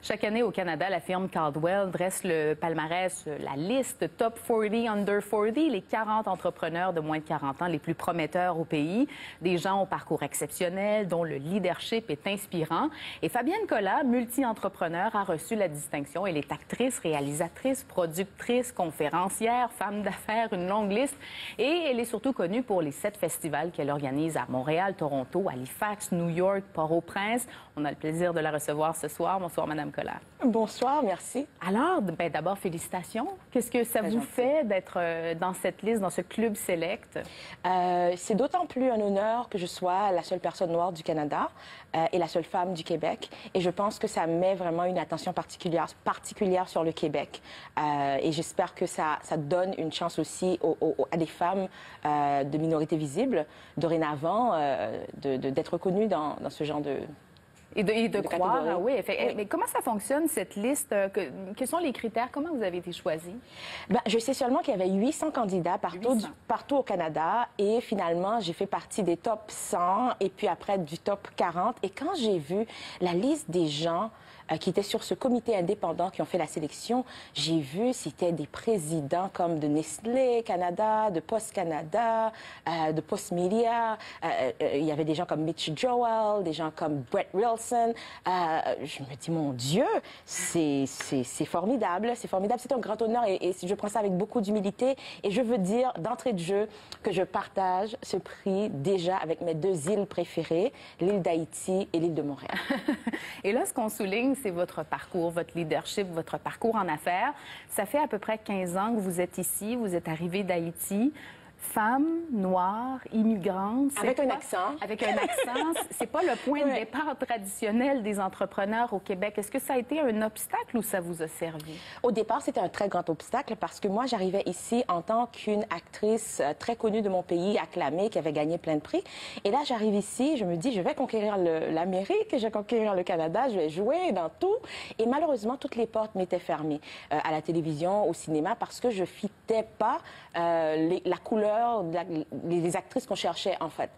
Chaque année au Canada, la firme Caldwell dresse le palmarès, la liste Top 40 Under 40, les 40 entrepreneurs de moins de 40 ans les plus prometteurs au pays. Des gens au parcours exceptionnel, dont le leadership est inspirant. Et Fabienne Collat, multi-entrepreneur, a reçu la distinction. Elle est actrice, réalisatrice, productrice, conférencière, femme d'affaires, une longue liste. Et elle est surtout connue pour les 7 festivals qu'elle organise à Montréal, Toronto, Halifax, New York, Port-au-Prince. On a le plaisir de la recevoir ce soir. Bonsoir, Madame Collat. Bonsoir, merci. Alors, d'abord, félicitations. Qu'est-ce que ça vous fait d'être dans cette liste, dans ce club select? C'est d'autant plus un honneur que je sois la seule personne noire du Canada et la seule femme du Québec. Et je pense que ça met vraiment une attention particulière sur le Québec. Et j'espère que ça donne une chance aussi à des femmes de minorités visibles, dorénavant, d'être reconnues dans ce genre de... Et de croire, oui. Mais comment ça fonctionne, cette liste? Quels sont les critères? Comment vous avez été choisie? Je sais seulement qu'il y avait 800 candidats partout au Canada. Et finalement, j'ai fait partie des top 100 et puis après du top 40. Et quand j'ai vu la liste des gens qui étaient sur ce comité indépendant qui ont fait la sélection, j'ai vu c'était des présidents comme de Nestlé Canada, de Post Canada, de Post Media. Il y avait des gens comme Mitch Joel, des gens comme Brett Wilson. Je me dis, mon Dieu, c'est formidable, c'est formidable. C'est un grand honneur et je prends ça avec beaucoup d'humilité. Et je veux dire d'entrée de jeu que je partage ce prix déjà avec mes 2 îles préférées, l'île d'Haïti et l'île de Montréal. Et là, ce qu'on souligne, c'est votre parcours, votre leadership, votre parcours en affaires. Ça fait à peu près 15 ans que vous êtes ici, vous êtes arrivée d'Haïti. Femme, noire, immigrante. Avec un accent. Avec un accent. C'est pas le point de départ traditionnel des entrepreneurs au Québec. Est-ce que ça a été un obstacle ou ça vous a servi? Au départ, c'était un très grand obstacle parce que moi, j'arrivais ici en tant qu'une actrice très connue de mon pays, acclamée, qui avait gagné plein de prix. Et là, j'arrive ici, je me dis, je vais conquérir l'Amérique, je vais conquérir le Canada, je vais jouer dans tout. Et malheureusement, toutes les portes m'étaient fermées à la télévision, au cinéma, parce que je fitais pas la couleur, les actrices qu'on cherchait, en fait.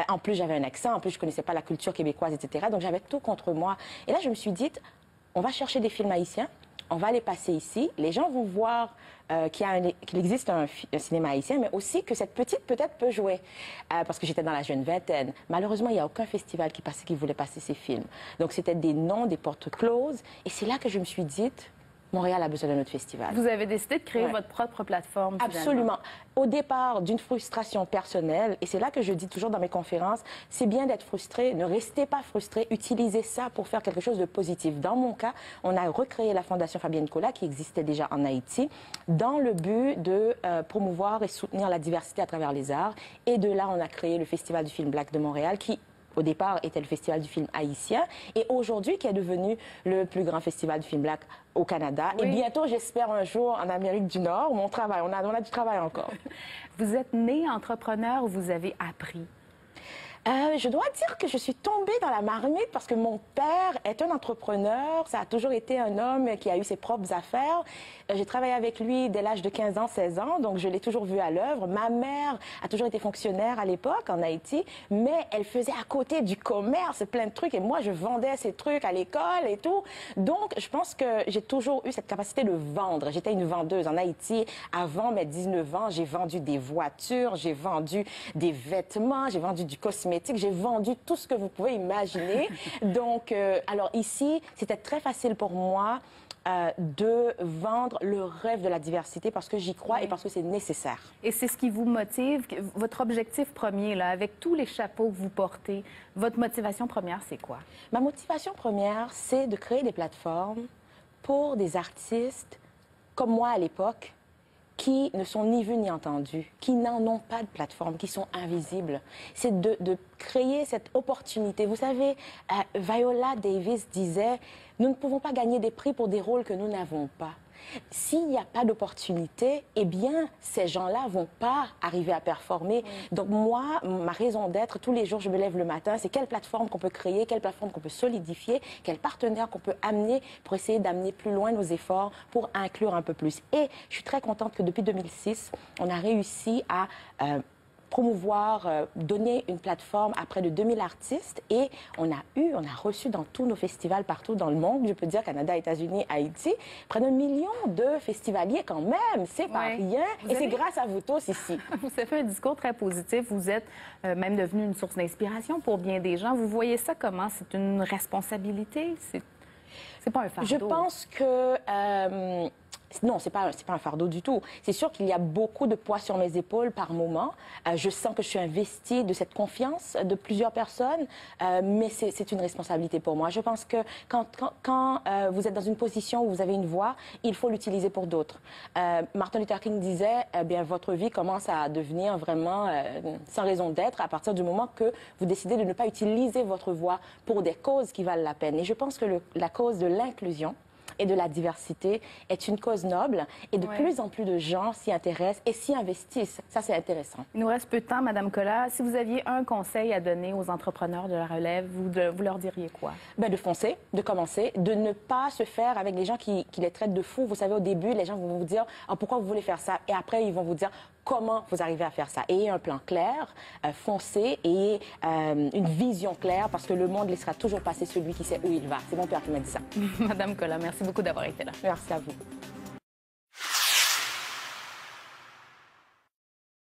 En plus, j'avais un accent, en plus, je connaissais pas la culture québécoise, etc. Donc, j'avais tout contre moi. Et là, je me suis dit, on va chercher des films haïtiens, on va les passer ici. Les gens vont voir qu'il existe un cinéma haïtien, mais aussi que cette petite, peut-être, peut jouer. Parce que j'étais dans la jeune vingtaine. Malheureusement, il n'y a aucun festival qui voulait passer ces films. Donc, c'était des noms, des portes closes. Et c'est là que je me suis dit, Montréal a besoin de notre festival. Vous avez décidé de créer votre propre plateforme, finalement. Absolument. Au départ, d'une frustration personnelle, et c'est là que je dis toujours dans mes conférences, c'est bien d'être frustré, ne restez pas frustré, utilisez ça pour faire quelque chose de positif. Dans mon cas, on a recréé la Fondation Fabienne Collat, qui existait déjà en Haïti, dans le but de promouvoir et soutenir la diversité à travers les arts. Et de là, on a créé le Festival du film Black de Montréal, qui au départ, était le Festival du film haïtien et aujourd'hui, qui est devenu le plus grand festival du film black au Canada. Oui. Et bientôt, j'espère un jour en Amérique du Nord, où on a du travail encore. Vous êtes né entrepreneur ou vous avez appris? Je dois dire que je suis tombée dans la marmite parce que mon père est un entrepreneur. Ça a toujours été un homme qui a eu ses propres affaires. J'ai travaillé avec lui dès l'âge de 15 ans, 16 ans, donc je l'ai toujours vu à l'œuvre. Ma mère a toujours été fonctionnaire à l'époque en Haïti, mais elle faisait à côté du commerce plein de trucs et moi, je vendais ces trucs à l'école et tout. Donc, je pense que j'ai toujours eu cette capacité de vendre. J'étais une vendeuse en Haïti. Avant mes 19 ans, j'ai vendu des voitures, j'ai vendu des vêtements, j'ai vendu du cosmétique. J'ai vendu tout ce que vous pouvez imaginer. Donc, alors ici, c'était très facile pour moi de vendre le rêve de la diversité parce que j'y crois et parce que c'est nécessaire. Et c'est ce qui vous motive, votre objectif premier, là, avec tous les chapeaux que vous portez, votre motivation première, c'est quoi? Ma motivation première, c'est de créer des plateformes pour des artistes comme moi à l'époque, qui ne sont ni vus ni entendus, qui n'en ont pas de plateforme, qui sont invisibles. C'est de créer cette opportunité. Vous savez, Viola Davis disait, nous ne pouvons pas gagner des prix pour des rôles que nous n'avons pas. S'il n'y a pas d'opportunité, eh bien, ces gens-là vont pas arriver à performer. Donc moi, ma raison d'être, tous les jours, je me lève le matin, c'est quelle plateforme qu'on peut créer, quelle plateforme qu'on peut solidifier, quel partenaire qu'on peut amener pour essayer d'amener plus loin nos efforts, pour inclure un peu plus. Et je suis très contente que depuis 2006, on a réussi à promouvoir, donner une plateforme à près de 2000 artistes. Et on a reçu dans tous nos festivals partout dans le monde, je peux dire Canada, États-Unis, Haïti, près d'1 million de festivaliers quand même. C'est pas rien. Et c'est grâce à vous tous ici. Vous avez fait un discours très positif. Vous êtes même devenu une source d'inspiration pour bien des gens. Vous voyez ça comment? C'est une responsabilité? C'est pas un fardeau? Je pense que... non, c'est pas un fardeau du tout. C'est sûr qu'il y a beaucoup de poids sur mes épaules par moment. Je sens que je suis investie de cette confiance de plusieurs personnes, mais c'est une responsabilité pour moi. Je pense que quand vous êtes dans une position où vous avez une voix, il faut l'utiliser pour d'autres. Martin Luther King disait, bien, votre vie commence à devenir vraiment sans raison d'être à partir du moment que vous décidez de ne pas utiliser votre voix pour des causes qui valent la peine. Et je pense que la cause de l'inclusion et de la diversité est une cause noble et de plus en plus de gens s'y intéressent et s'y investissent. Ça, c'est intéressant. Il nous reste peu de temps, Madame Colas. Si vous aviez un conseil à donner aux entrepreneurs de la relève, vous leur diriez quoi? Bien, de foncer, de commencer, de ne pas se faire avec des gens qui les traitent de fous. Vous savez, au début, les gens vont vous dire pourquoi vous voulez faire ça? Et après, ils vont vous dire comment vous arrivez à faire ça. Ayez un plan clair, foncez, ayez une vision claire parce que le monde laissera toujours passer celui qui sait où il va. C'est mon père qui m'a dit ça. Madame Colas, merci beaucoup d'avoir été là. Merci à vous.